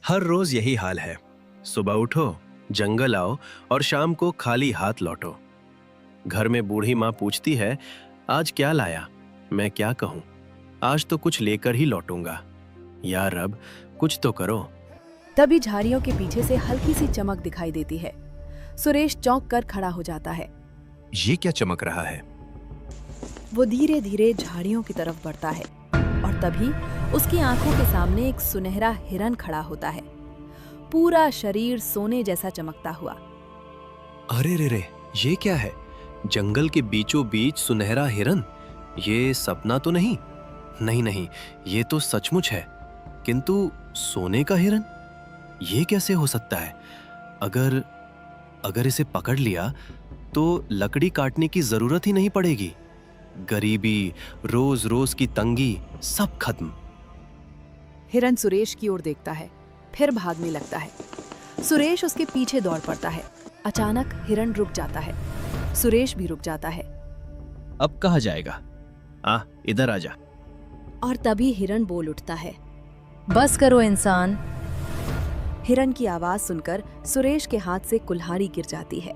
हर रोज यही हाल है। सुबह उठो, जंगल आओ और शाम को खाली हाथ लौटो। घर में बूढ़ी माँ पूछती है, आज क्या लाया? मैं क्या कहूँ? आज तो कुछ लेकर ही लौटूंगा। यार रब, कुछ तो करो। तभी झाड़ियों के पीछे से हल्की सी चमक दिखाई देती है। सुरेश चौंक कर खड़ा हो जाता है। ये क्या चमक रहा है? वो धीरे धीरे झाड़ियों की तरफ बढ़ता है और तभी उसकी आंखों के सामने एक सुनहरा हिरन खड़ा होता है, पूरा शरीर सोने जैसा चमकता हुआ। अरे रे रे, ये क्या है? जंगल के बीचों बीच सुनहरा हिरन? ये सपना तो नहीं? नहीं नहीं, ये तो सचमुच है। किंतु सोने का हिरन, ये कैसे हो सकता है? अगर इसे पकड़ लिया तो लकड़ी काटने की जरूरत ही नहीं पड़ेगी। गरीबी, रोज रोज की तंगी, सब खत्म। हिरन सुरेश की ओर देखता है, फिर भागने लगता है। सुरेश उसके पीछे दौड़ पड़ता है। अचानक हिरन रुक जाता है। सुरेश भी रुक जाता है। अब कहाँ जाएगा? इधर आजा। और तभी हिरन बोल उठता है, बस करो इंसान। हिरन की आवाज सुनकर सुरेश के हाथ से कुल्हाड़ी गिर जाती है।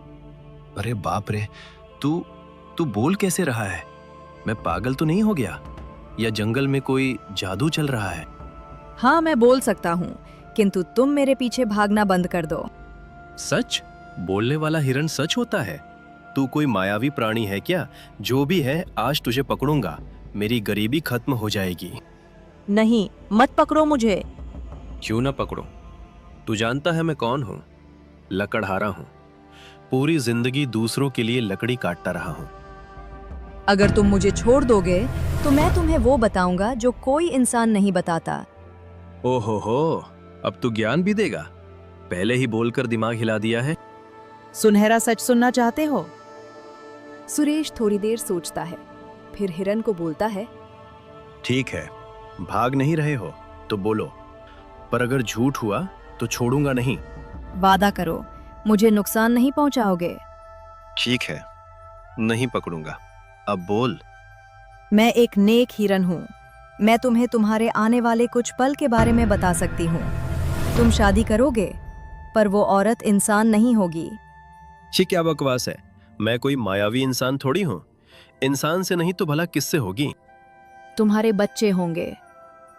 अरे बाप रे, तू बोल कैसे रहा है? मैं पागल तो नहीं हो गया? या जंगल में कोई जादू चल रहा है? हाँ, मैं बोल सकता हूँ, किंतु तुम मेरे पीछे भागना बंद कर दो। सच? बोलने वाला हिरन सच होता है? तू कोई मायावी प्राणी है क्या? जो भी है, आज तुझे पकड़ूंगा। मेरी गरीबी खत्म हो जाएगी। नहीं, मत पकड़ो मुझे। क्यों ना पकड़ो? तू जानता है मैं कौन हूँ? लकड़हारा हूँ। पूरी जिंदगी दूसरों के लिए लकड़ी काटता रहा हूँ। अगर तुम मुझे छोड़ दोगे तो मैं तुम्हें वो बताऊंगा जो कोई इंसान नहीं बताता। ओहो हो, अब तू ज्ञान भी देगा? पहले ही बोलकर दिमाग हिला दिया है। सुनहरा सच सुनना चाहते हो? सुरेश थोड़ी देर सोचता है, फिर हिरन को बोलता है, ठीक है, भाग नहीं रहे हो तो बोलो, पर अगर झूठ हुआ तो छोड़ूंगा नहीं। वादा करो, मुझे नुकसान नहीं पहुंचाओगे। ठीक है, नहीं पकड़ूंगा। अब बोल। मैं एक नेक हिरन हूँ। मैं तुम्हें तुम्हारे आने वाले कुछ पल के बारे में बता सकती हूँ। तुम शादी करोगे, पर वो औरत इंसान नहीं होगी। ये क्या बकवास है? मैं कोई मायावी इंसान थोड़ी हूँ। इंसान से नहीं तो भला किससे होगी? तुम्हारे बच्चे होंगे,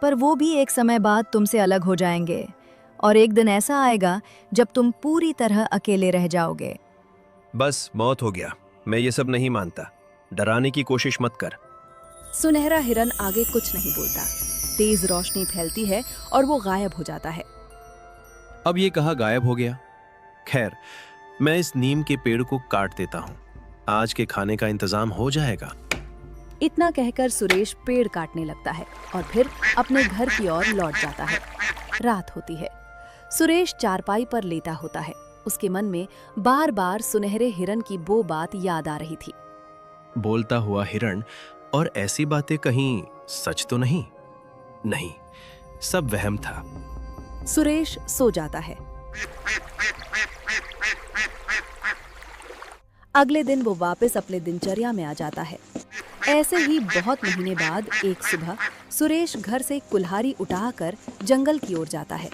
पर वो भी एक समय बाद तुमसे अलग हो जाएंगे और एक दिन ऐसा आएगा जब तुम पूरी तरह अकेले रह जाओगे। बस मौत हो गया। मैं ये सब नहीं मानता। डराने की कोशिश मत कर। सुनहरा हिरन आगे कुछ नहीं बोलता। तेज रोशनी फैलती है और वो गायब हो जाता है। अब ये कहाँ गायब हो गया? खैर, मैं इस नीम के पेड़ को काट देता हूँ। आज के खाने का इंतजाम हो जाएगा। इतना कहकर सुरेश पेड़ काटने लगता है और फिर अपने घर की ओर लौट जाता है। रात होती है। सुरेश चारपाई पर लेटा होता है। उसके मन में बार बार सुनहरे हिरन की वो बात याद आ रही थी। बोलता हुआ हिरण और ऐसी बातें कहीं सच तो नहीं? नहीं, सब वहम था। सुरेश सो जाता है। अगले दिन वो वापस अपने दिनचर्या में आ जाता है। ऐसे ही बहुत महीने बाद एक सुबह सुरेश घर से कुल्हाड़ी उठाकर जंगल की ओर जाता है।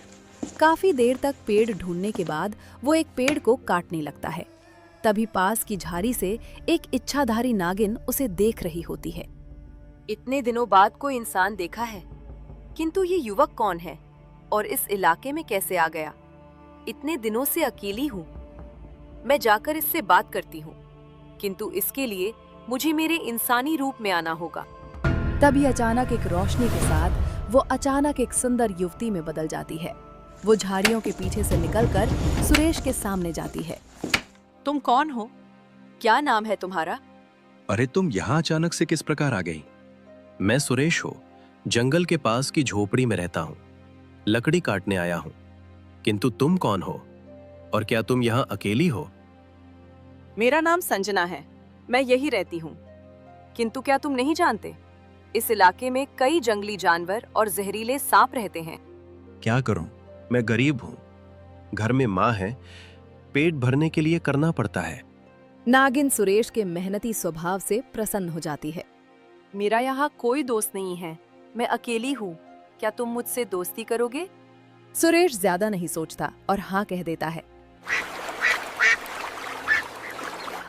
काफी देर तक पेड़ ढूंढने के बाद वो एक पेड़ को काटने लगता है। तभी पास की झाड़ी से एक इच्छाधारी नागिन उसे देख रही होती है। इतने दिनों बाद कोई इंसान देखा है, किंतु ये युवक कौन है और इस इलाके में कैसे आ गया? इतने दिनों से अकेली हूँ। मैं जाकर इससे बात करती हूँ, किंतु इसके लिए मुझे मेरे इंसानी रूप में आना होगा। तभी अचानक एक रोशनी के साथ वो अचानक एक सुंदर युवती में बदल जाती है। वो झाड़ियों के पीछे से निकलकर सुरेश के सामने जाती है। तुम कौन हो? क्या नाम है तुम्हारा? अरे तुम यहाँ अचानक से किस प्रकार आ गई? मैं सुरेश हूँ। जंगल के पास की झोपड़ी में रहता हूँ। लकड़ी काटने आया हूँ। किंतु तुम कौन हो और क्या तुम यहाँ अकेली हो? मेरा नाम संजना है। मैं यही रहती हूँ। किंतु क्या तुम नहीं जानते, इस इलाके में कई जंगली जानवर और जहरीले सांप रहते हैं। क्या करूं? मैं गरीब हूँ। घर में माँ है। पेट भरने के लिए करना पड़ता है। नागिन सुरेश के मेहनती स्वभाव से प्रसन्न हो जाती है। मेरा यहाँ कोई दोस्त नहीं है। मैं अकेली हूँ। क्या तुम मुझसे दोस्ती करोगे? सुरेश ज्यादा नहीं सोचता और हाँ कह देता है।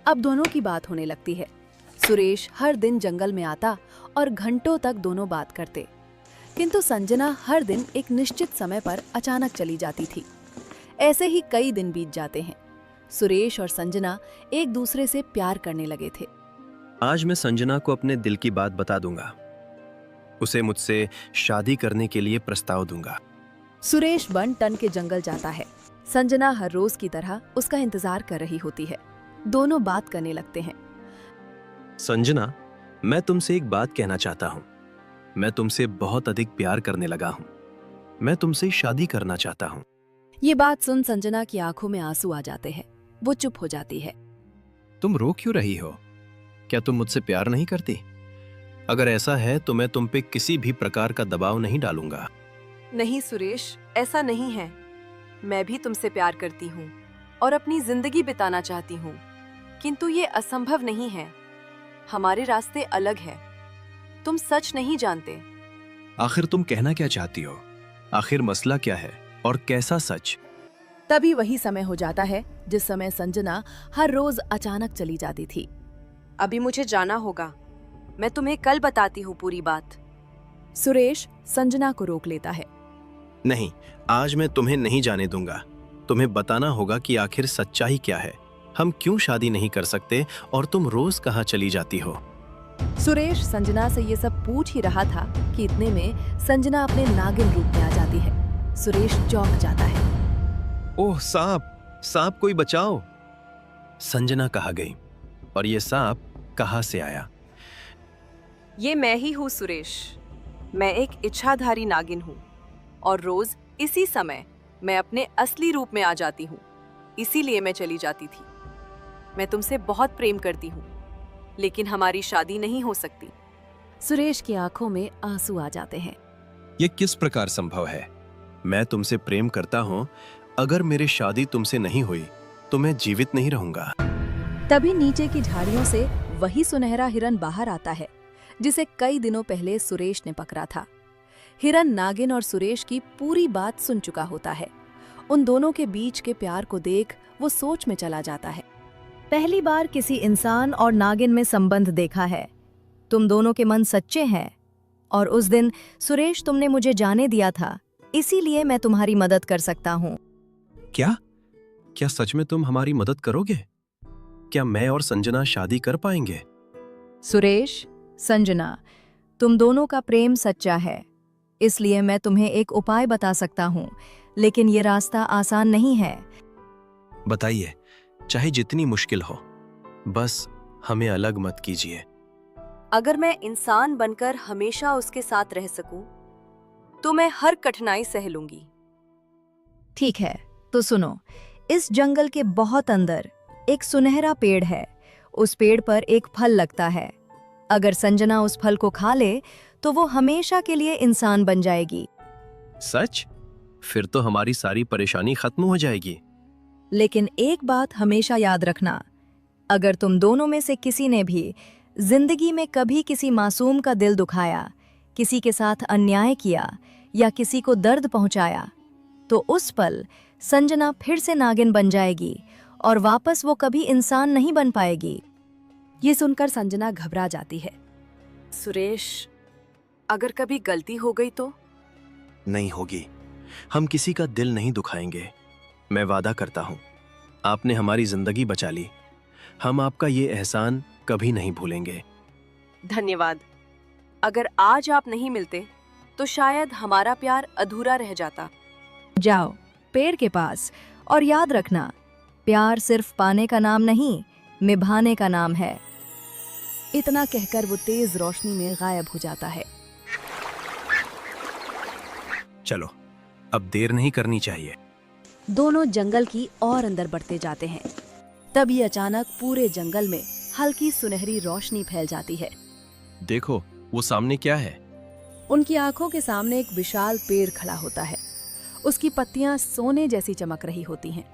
अब दोनों की बात होने लगती है। सुरेश हर दिन जंगल में आता और घंटों तक दोनों बात करते, किंतु संजना हर दिन एक निश्चित समय पर अचानक चली जाती थी। ऐसे ही कई दिन बीत जाते हैं। सुरेश और संजना एक दूसरे से प्यार करने लगे थे। आज मैं संजना को अपने दिल की बात बता दूंगा। उसे मुझसे शादी करने के लिए प्रस्ताव दूंगा। सुरेश 1 टन के जंगल जाता है। संजना हर रोज की तरह उसका इंतजार कर रही होती है। दोनों बात करने लगते हैं। संजना, मैं तुमसे एक बात कहना चाहता हूं। मैं तुमसे बहुत अधिक प्यार करने लगा हूं। मैं तुमसे शादी करना चाहता हूं। ये बात सुन संजना की आंखों में आंसू आ जाते हैं। वो चुप हो जाती है। तुम रो क्यों रही हो? क्या तुम मुझसे प्यार नहीं करती? अगर ऐसा है तो मैं तुम पे किसी भी प्रकार का दबाव नहीं डालूंगा। नहीं सुरेश, ऐसा नहीं है। मैं भी तुमसे प्यार करती हूँ और अपनी जिंदगी बिताना चाहती हूँ, किंतु ये असंभव नहीं है। हमारे रास्ते अलग हैं। तुम सच नहीं जानते। आखिर तुम कहना क्या चाहती हो? आखिर मसला क्या है और कैसा सच? तभी वही समय हो जाता है जिस समय संजना हर रोज अचानक चली जाती थी। अभी मुझे जाना होगा। मैं तुम्हें कल बताती हूँ पूरी बात। सुरेश संजना को रोक लेता है। नहीं, आज मैं तुम्हें नहीं जाने दूंगा। तुम्हें बताना होगा कि आखिर सच्चाई क्या है। हम क्यों शादी नहीं कर सकते और तुम रोज कहाँ चली जाती हो? सुरेश संजना से ये सब पूछ ही रहा था कि इतने में संजना अपने नागिन रूप में आ जाती है। सुरेश चौंक जाता है। ओह सांप, सांप कोई बचाओ! संजना कहाँ गई और ये सांप कहाँ से आया? ये मैं ही हूँ सुरेश। मैं एक इच्छाधारी नागिन हूँ और रोज इसी समय मैं अपने असली रूप में आ जाती हूँ। इसीलिए मैं चली जाती थी। मैं तुमसे बहुत प्रेम करती हूँ, लेकिन हमारी शादी नहीं हो सकती। सुरेश की आंखों में आंसू आ जाते हैं। ये किस प्रकार संभव है? मैं तुमसे प्रेम करता हूँ। अगर मेरी शादी तुमसे नहीं हुई तो मैं जीवित नहीं रहूंगा। तभी नीचे की झाड़ियों से वही सुनहरा हिरन बाहर आता है जिसे कई दिनों पहले सुरेश ने पकड़ा था। हिरन नागिन और सुरेश की पूरी बात सुन चुका होता है। उन दोनों के बीच के प्यार को देख वो सोच में चला जाता है। पहली बार किसी इंसान और नागिन में संबंध देखा है। तुम दोनों के मन सच्चे हैं और उस दिन सुरेश तुमने मुझे जाने दिया था, इसीलिए मैं तुम्हारी मदद कर सकता हूँ। क्या? क्या सच में तुम हमारी मदद करोगे? क्या मैं और संजना शादी कर पाएंगे? सुरेश, संजना, तुम दोनों का प्रेम सच्चा है, इसलिए मैं तुम्हें एक उपाय बता सकता हूँ, लेकिन ये रास्ता आसान नहीं है। बताइए, चाहे जितनी मुश्किल हो, बस हमें अलग मत कीजिए। अगर मैं इंसान बनकर हमेशा उसके साथ रह सकूं, तो मैं हर कठिनाई सह लूंगी। ठीक है, तो सुनो। इस जंगल के बहुत अंदर एक सुनहरा पेड़ है। उस पेड़ पर एक फल लगता है। अगर संजना उस फल को खा ले तो वो हमेशा के लिए इंसान बन जाएगी। सच? फिर तो हमारी सारी परेशानी खत्म हो जाएगी। लेकिन एक बात हमेशा याद रखना, अगर तुम दोनों में से किसी ने भी जिंदगी में कभी किसी मासूम का दिल दुखाया, किसी के साथ अन्याय किया या किसी को दर्द पहुंचाया, तो उस पल संजना फिर से नागिन बन जाएगी और वापस वो कभी इंसान नहीं बन पाएगी। ये सुनकर संजना घबरा जाती है। सुरेश, अगर कभी गलती हो गई तो? नहीं होगी। हम किसी का दिल नहीं दुखाएंगे। मैं वादा करता हूं। आपने हमारी जिंदगी बचा ली। हम आपका ये एहसान कभी नहीं भूलेंगे। धन्यवाद। अगर आज आप नहीं मिलते तो शायद हमारा प्यार अधूरा रह जाता। जाओ पेड़ के पास और याद रखना, प्यार सिर्फ पाने का नाम नहीं, निभाने का नाम है। इतना कहकर वो तेज रोशनी में गायब हो जाता है। चलो, अब देर नहीं करनी चाहिए। दोनों जंगल की और अंदर बढ़ते जाते हैं। तभी अचानक पूरे जंगल में हल्की सुनहरी रोशनी फैल जाती है। देखो, वो सामने क्या है? उनकी आंखों के सामने एक विशाल पेड़ खड़ा होता है। उसकी पत्तियां सोने जैसी चमक रही होती हैं।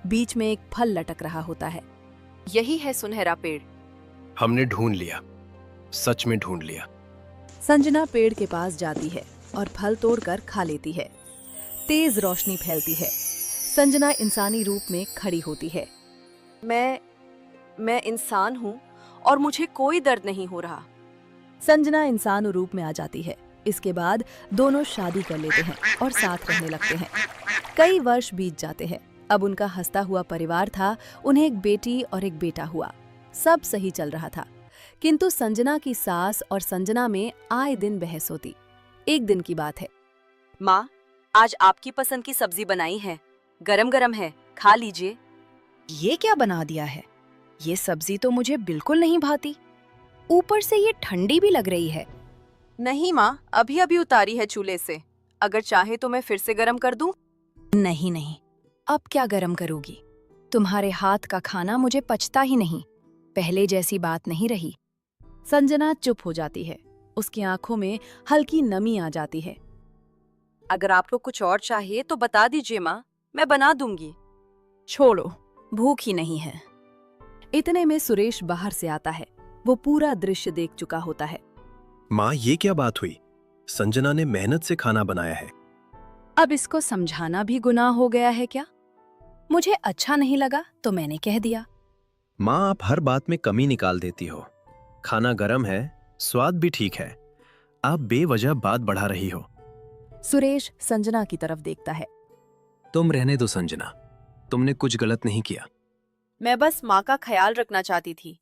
बीच में एक फल लटक रहा होता है। यही है सुनहरा पेड़। हमने ढूंढ लिया, सच में ढूंढ लिया। संजना पेड़ के पास जाती है और फल तोड़कर खा लेती है। तेज रोशनी फैलती है। संजना इंसानी रूप में खड़ी होती है। मैं इंसान हूँ और मुझे कोई दर्द नहीं हो रहा। संजना इंसान रूप में आ जाती है। इसके बाद दोनों शादी कर लेते हैं और साथ रहने लगते हैं। कई वर्ष बीत जाते हैं। अब उनका हंसता हुआ परिवार था। उन्हें एक बेटी और एक बेटा हुआ। सब सही चल रहा था, किंतु संजना की सास और संजना में आए दिन बहस होती। एक दिन की बात है। माँ, आज आपकी पसंद की सब्जी बनाई है, गरम गरम है, खा लीजिए। ये क्या बना दिया है? ये सब्जी तो मुझे बिल्कुल नहीं भाती। ऊपर से ये ठंडी भी लग रही है। नहीं माँ, अभी अभी उतारी है चूल्हे से। अगर चाहे तो मैं फिर से गरम कर दूं? नहीं नहीं, अब क्या गरम करोगी? तुम्हारे हाथ का खाना मुझे पचता ही नहीं। पहले जैसी बात नहीं रही। संजना चुप हो जाती है। उसकी आंखों में हल्की नमी आ जाती है। अगर आपको कुछ और चाहिए तो बता दीजिए माँ, मैं बना दूंगी। छोड़ो, भूख ही नहीं है। इतने में सुरेश बाहर से आता है। वो पूरा दृश्य देख चुका होता है। माँ, ये क्या बात हुई? संजना ने मेहनत से खाना बनाया है। अब इसको समझाना भी गुनाह हो गया है क्या? मुझे अच्छा नहीं लगा तो मैंने कह दिया। माँ, आप हर बात में कमी निकाल देती हो। खाना गरम है, स्वाद भी ठीक है। आप बेवजह बात बढ़ा रही हो। सुरेश संजना की तरफ देखता है। तुम रहने दो संजना, तुमने कुछ गलत नहीं किया। मैं बस माँ का ख्याल रखना चाहती थी,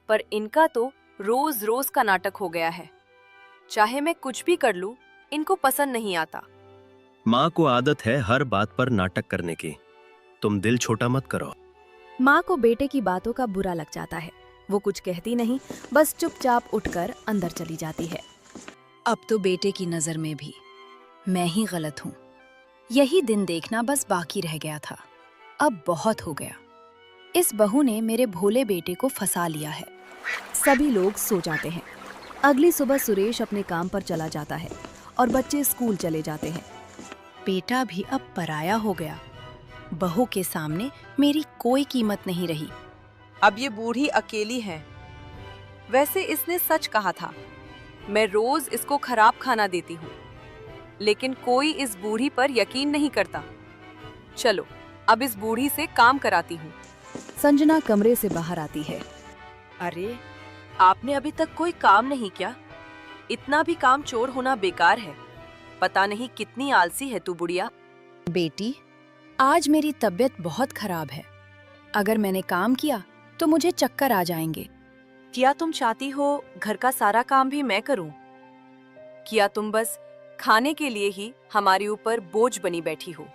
पर इनका तो रोज रोज का नाटक हो गया है। चाहे मैं कुछ भी कर लूं, इनको पसंद नहीं आता। माँ को आदत है हर बात पर नाटक करने की। तुम दिल छोटा मत करो। माँ को बेटे की बातों का बुरा लग जाता है। वो कुछ कहती नहीं, बस चुपचाप उठकर अंदर चली जाती है। अब तो बेटे की नजर में भी मैं ही गलत हूँ। यही दिन देखना बस बाकी रह गया था। अब बहुत हो गया। इस बहू ने मेरे भोले बेटे को फंसा लिया है। सभी लोग सो जाते हैं। अगली सुबह सुरेश अपने काम पर चला जाता है और बच्चे स्कूल चले जाते हैं। बेटा भी अब पराया हो गया। बहू के सामने मेरी कोई कीमत नहीं रही। अब ये बूढ़ी अकेली है। वैसे इसने सच कहा था। मैं रोज इसको खराब खाना देती हूँ, लेकिन कोई इस बूढ़ी पर यकीन नहीं करता। चलो, अब इस बूढ़ी से काम कराती हूँ। संजना कमरे से बाहर आती है। अरे, आपने अभी तक कोई काम नहीं किया। इतना भी काम चोर होना बेकार है। पता नहीं कितनी आलसी है तू बुढ़िया। बेटी, आज मेरी तबीयत बहुत खराब है। अगर मैंने काम किया तो मुझे चक्कर आ जाएंगे। क्या तुम चाहती हो घर का सारा काम भी मैं करूं? क्या तुम बस खाने के लिए ही हमारे ऊपर बोझ बनी बैठी हो?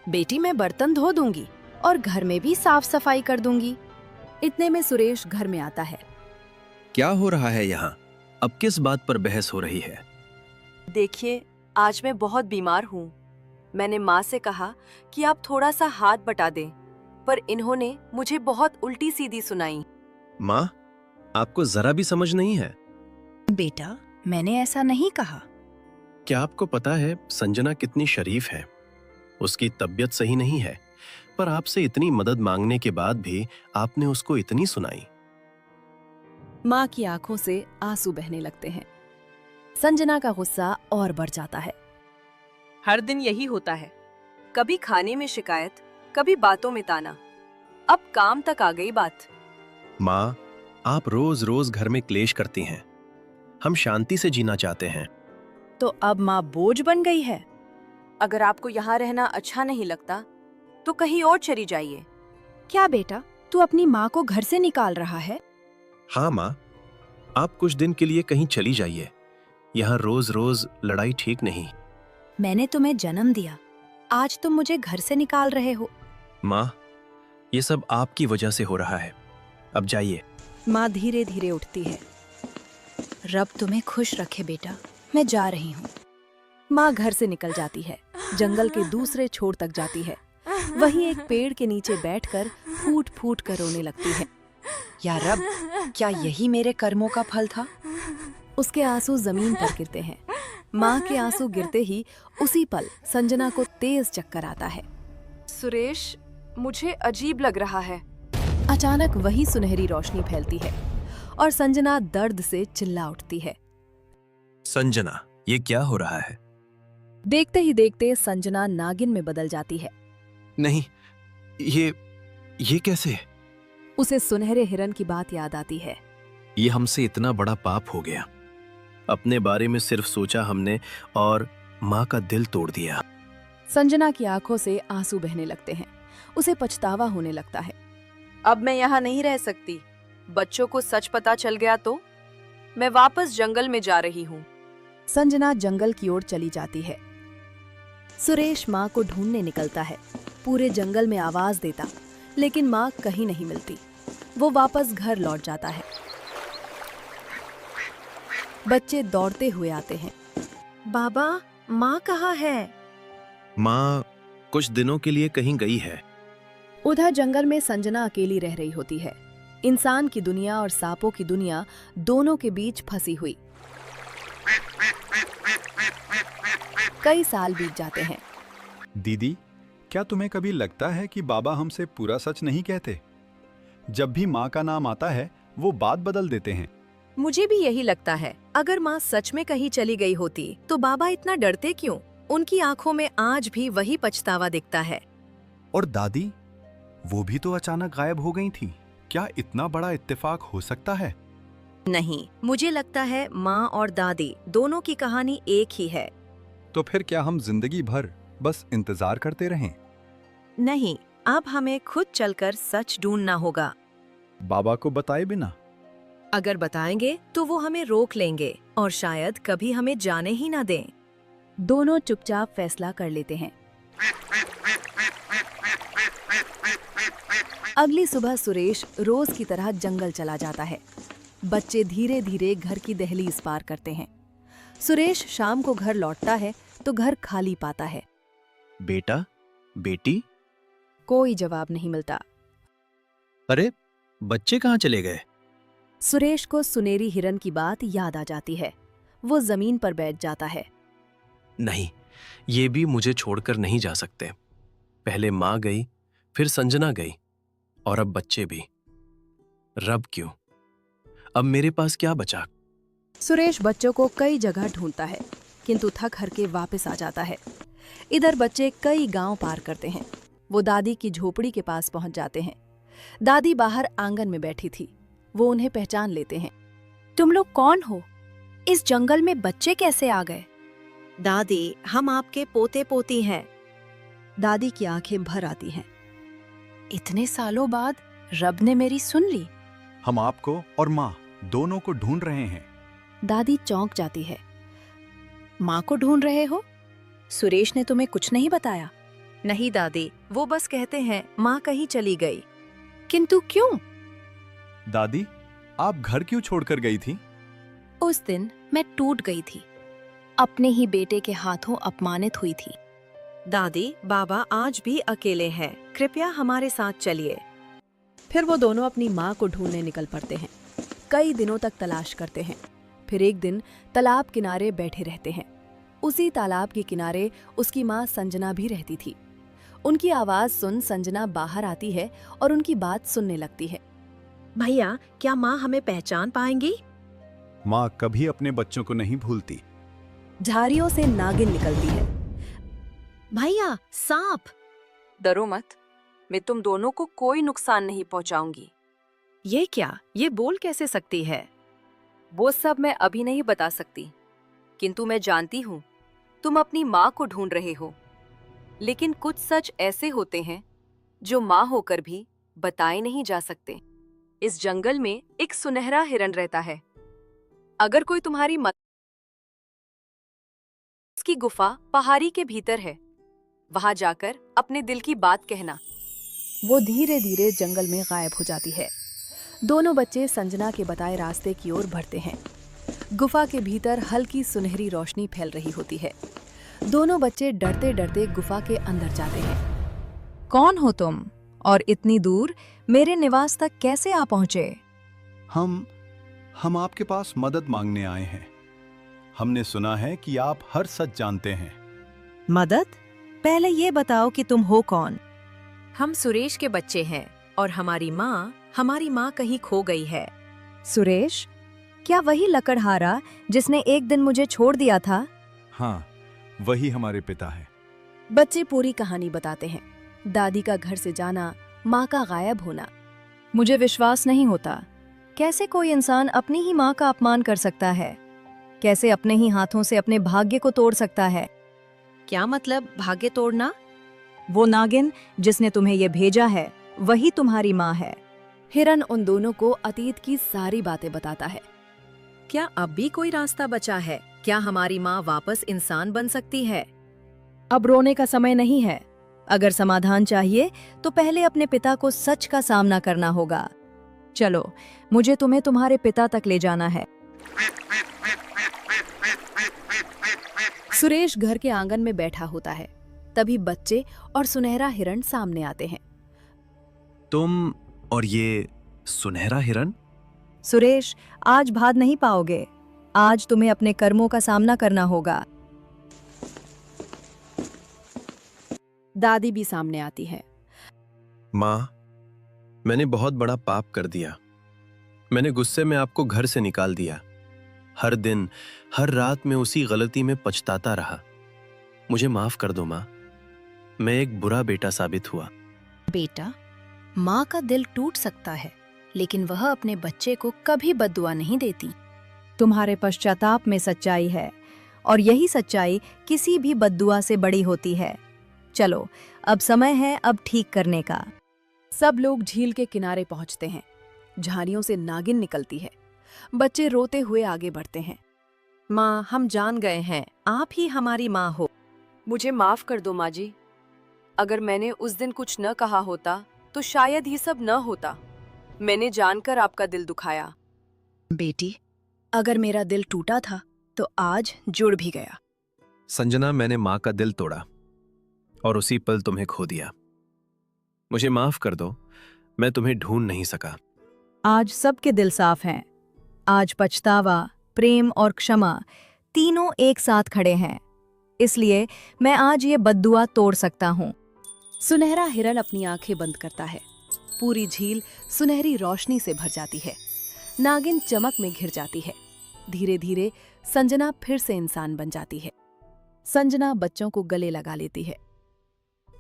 बेटी, मैं बर्तन धो दूंगी और घर में भी साफ सफाई कर दूंगी। इतने में सुरेश घर में आता है। क्या हो रहा है यहाँ? अब किस बात पर बहस हो रही है? देखिए, आज मैं बहुत बीमार हूँ। मैंने माँ से कहा कि आप थोड़ा सा हाथ बटा दें, पर इन्होंने मुझे बहुत उल्टी सीधी सुनाई। माँ, आपको जरा भी समझ नहीं है? बेटा, मैंने ऐसा नहीं कहा। क्या आपको पता है संजना कितनी शरीफ है? उसकी तबीयत सही नहीं है, पर आपसे इतनी मदद मांगने के बाद भी आपने उसको इतनी सुनाई। माँ की आंखों से आंसू बहने लगते हैं। संजना का गुस्सा और बढ़ जाता है। हर दिन यही होता है, कभी खाने में शिकायत, कभी बातों में ताना। अब काम तक आ गई बात। माँ, आप रोज रोज घर में क्लेश करती हैं। हम शांति से जीना चाहते हैं। तो अब माँ बोझ बन गई है। अगर आपको यहाँ रहना अच्छा नहीं लगता तो कहीं और चली जाइए। क्या बेटा, तू अपनी माँ को घर से निकाल रहा है? हाँ माँ, आप कुछ दिन के लिए कहीं चली जाइए। यहाँ रोज रोज लड़ाई ठीक नहीं। मैंने तुम्हें जन्म दिया, आज तुम मुझे घर से निकाल रहे हो। माँ, ये सब आपकी वजह से हो रहा है। अब जाइए। माँ धीरे धीरे उठती है। रब तुम्हें खुश रखे बेटा, मैं जा रही हूँ। माँ घर से निकल जाती है। जंगल के दूसरे छोर तक जाती है। वहीं एक पेड़ के नीचे बैठकर फूट फूट कर रोने लगती है। या रब, क्या यही मेरे कर्मों का फल था? उसके आंसू जमीन पर गिरते हैं। माँ के आंसू गिरते ही उसी पल संजना को तेज चक्कर आता है। सुरेश, मुझे अजीब लग रहा है। अचानक वही सुनहरी रोशनी फैलती है और संजना दर्द से चिल्ला उठती है। संजना, ये क्या हो रहा है? देखते ही देखते संजना नागिन में बदल जाती है। नहीं, ये कैसे? उसे सुनहरे हिरन की बात याद आती है। ये हमसे इतना बड़ा पाप हो गया। अपने बारे में सिर्फ सोचा हमने और माँ का दिल तोड़ दिया। संजना की आंखों से आंसू बहने लगते हैं। उसे पछतावा होने लगता है। अब मैं यहाँ नहीं रह सकती। बच्चों को सच पता चल गया तो मैं वापस जंगल में जा रही हूँ। संजना जंगल की ओर चली जाती है। सुरेश माँ को ढूंढने निकलता है। पूरे जंगल में आवाज देता, लेकिन माँ कहीं नहीं मिलती। वो वापस घर लौट जाता है। बच्चे दौड़ते हुए आते हैं। बाबा, माँ कहाँ है? माँ कुछ दिनों के लिए कहीं गई है। उधर जंगल में संजना अकेली रह रही होती है। इंसान की दुनिया और सांपों की दुनिया दोनों के बीच फंसी हुई। कई साल बीत जाते हैं। दीदी, क्या तुम्हें कभी लगता है कि बाबा हमसे पूरा सच नहीं कहते? जब भी माँ का नाम आता है वो बात बदल देते हैं। मुझे भी यही लगता है। अगर माँ सच में कहीं चली गई होती तो बाबा इतना डरते क्यों? उनकी आंखों में आज भी वही पछतावा दिखता है। और दादी, वो भी तो अचानक गायब हो गई थी। क्या इतना बड़ा इत्तेफाक हो सकता है? नहीं, मुझे लगता है माँ और दादी दोनों की कहानी एक ही है। तो फिर क्या हम जिंदगी भर बस इंतजार करते रहें? नहीं, अब हमें खुद चलकर सच ढूंढना होगा। बाबा को बताए बिना? अगर बताएंगे तो वो हमें रोक लेंगे और शायद कभी हमें जाने ही ना दें। दोनों चुपचाप फैसला कर लेते हैं। अगली सुबह सुरेश रोज की तरह जंगल चला जाता है। बच्चे धीरे धीरे घर की दहलीज पार करते हैं। सुरेश शाम को घर लौटता है तो घर खाली पाता है। बेटा, बेटी? कोई जवाब नहीं मिलता। अरे, बच्चे कहाँ चले गए? सुरेश को सुनहरी हिरन की बात याद आ जाती है। वो जमीन पर बैठ जाता है। नहीं, ये भी मुझे छोड़कर नहीं जा सकते। पहले माँ गई, फिर संजना गई, और अब बच्चे भी। रब क्यों? अब मेरे पास क्या बचा? सुरेश बच्चों को कई जगह ढूंढता है, किंतु थक हार के वापस आ जाता है। इधर बच्चे कई गांव पार करते हैं। वो दादी की झोपड़ी के पास पहुंच जाते हैं। दादी बाहर आंगन में बैठी थी। वो उन्हें पहचान लेते हैं। तुम लोग कौन हो? इस जंगल में बच्चे कैसे आ गए? दादी, हम आपके पोते पोती हैं। दादी की आंखें भर आती हैं। इतने सालों बाद रब ने मेरी सुन ली। हम आपको और माँ दोनों को ढूंढ रहे हैं। दादी चौंक जाती है। माँ को ढूंढ रहे हो? सुरेश ने तुम्हें कुछ नहीं बताया? नहीं दादी, वो बस कहते हैं माँ कहीं चली गई। किंतु क्यों? दादी, आप घर क्यों छोड़कर गई थी? उस दिन मैं टूट गई थी। अपने ही बेटे के हाथों अपमानित हुई थी। दादी, बाबा आज भी अकेले हैं। कृपया हमारे साथ चलिए। फिर वो दोनों अपनी माँ को ढूंढने निकल पड़ते हैं। कई दिनों तक तलाश करते हैं। फिर एक दिन तालाब किनारे बैठे रहते हैं। उसी तालाब के किनारे उसकी माँ संजना भी रहती थी। उनकी आवाज सुन संजना बाहर आती है और उनकी बात सुनने लगती है। भैया, क्या माँ हमें पहचान पाएंगी? माँ कभी अपने बच्चों को नहीं भूलती। झाड़ियों से नागिन निकलती है। भैया, सांप! डरो मत, मैं तुम दोनों को कोई नुकसान नहीं पहुंचाऊंगी। ये क्या? ये बोल कैसे सकती है? वो सब मैं अभी नहीं बता सकती, किंतु मैं जानती हूँ तुम अपनी माँ को ढूंढ रहे हो। लेकिन कुछ सच ऐसे होते हैं जो माँ होकर भी बताए नहीं जा सकते। इस जंगल में एक सुनहरा हिरन रहता है। अगर कोई तुम्हारी मदद, उसकी गुफा पहाड़ी के भीतर है। वहां जाकर अपने दिल की बात कहना। वो धीरे धीरे जंगल में गायब हो जाती है। दोनों बच्चे संजना के बताए रास्ते की ओर बढ़ते हैं। गुफा के भीतर हल्की सुनहरी रोशनी फैल रही होती है। दोनों बच्चे डरते डरते गुफा के अंदर जाते हैं। कौन हो तुम? और इतनी दूर मेरे निवास तक कैसे आ पहुंचे? हम आपके पास मदद मांगने आए हैं। हमने सुना है कि आप हर सच जानते हैं। मदद? पहले ये बताओ कि तुम हो कौन? हम सुरेश के बच्चे हैं और हमारी माँ कहीं खो गई है। सुरेश, क्या वही लकड़हारा जिसने एक दिन मुझे छोड़ दिया था? हाँ, वही हमारे पिता है। बच्चे पूरी कहानी बताते हैं। दादी का घर से जाना, माँ का गायब होना। मुझे विश्वास नहीं होता। कैसे कोई इंसान अपनी ही माँ का अपमान कर सकता है? कैसे अपने ही हाथों से अपने भाग्य को तोड़ सकता है? क्या मतलब भाग्य तोड़ना? वो नागिन जिसने तुम्हें ये भेजा है, वही तुम्हारी माँ है। हिरन उन दोनों को अतीत की सारी बातें बताता है। क्या अब भी कोई रास्ता बचा है? क्या हमारी माँ वापस इंसान बन सकती है? अब रोने का समय नहीं है। अगर समाधान चाहिए तो पहले अपने पिता को सच का सामना करना होगा। चलो, मुझे तुम्हें तुम्हारे पिता तक ले जाना है। सुरेश घर के आंगन में बैठा होता है। तभी बच्चे और सुनहरा हिरण सामने आते हैं। तुम और ये सुनहरा हिरन? सुरेश, आज भाग नहीं पाओगे। आज तुम्हें अपने कर्मों का सामना करना होगा। दादी भी सामने आती है। माँ, मैंने बहुत बड़ा पाप कर दिया। मैंने गुस्से में आपको घर से निकाल दिया। हर दिन, हर रात में उसी गलती में पछताता रहा। मुझे माफ कर दो माँ। मैं एक बुरा बेटा साबित हुआ। बेटा, माँ का दिल टूट सकता है, लेकिन वह अपने बच्चे को कभी बद्दुआ नहीं देती। तुम्हारे पश्चाताप में सच्चाई है, और यही सच्चाई किसी भी बद्दुआ से बड़ी होती है। चलो, अब समय है अब ठीक करने का। सब लोग झील के किनारे पहुंचते हैं। झाड़ियों से नागिन निकलती है। बच्चे रोते हुए आगे बढ़ते हैं। माँ, हम जान गए हैं, आप ही हमारी माँ हो। मुझे माफ कर दो माँ जी। अगर मैंने उस दिन कुछ न कहा होता तो शायद ये सब न होता। मैंने जानकर आपका दिल दुखाया। बेटी, अगर मेरा दिल टूटा था तो आज जुड़ भी गया। संजना, मैंने माँ का दिल तोड़ा और उसी पल तुम्हें खो दिया। मुझे माफ कर दो, मैं तुम्हें ढूंढ नहीं सका। आज सबके दिल साफ हैं। आज पछतावा, प्रेम और क्षमा तीनों एक साथ खड़े हैं। इसलिए मैं आज ये बद्दुआ तोड़ सकता हूँ। सुनहरा हिरण अपनी आंखें बंद करता है। पूरी झील सुनहरी रोशनी से भर जाती है। नागिन चमक में घिर जाती है। धीरे धीरे संजना फिर से इंसान बन जाती है। संजना बच्चों को गले लगा लेती है।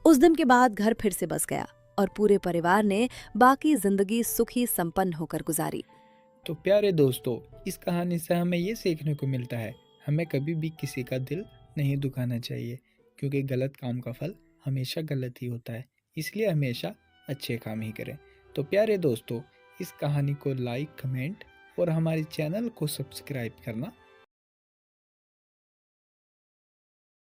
उस दिन के बाद घर फिर से बस गया और पूरे परिवार ने बाकी जिंदगी सुखी संपन्न होकर गुजारी। तो प्यारे दोस्तों, इस कहानी से हमें ये सीखने को मिलता है, हमें कभी भी किसी का दिल नहीं दुखाना चाहिए, क्योंकि गलत काम का फल हमेशा गलत ही होता है। इसलिए हमेशा अच्छे काम ही करें। तो प्यारे दोस्तों, इस कहानी को लाइक, कमेंट और हमारे चैनल को सब्सक्राइब करना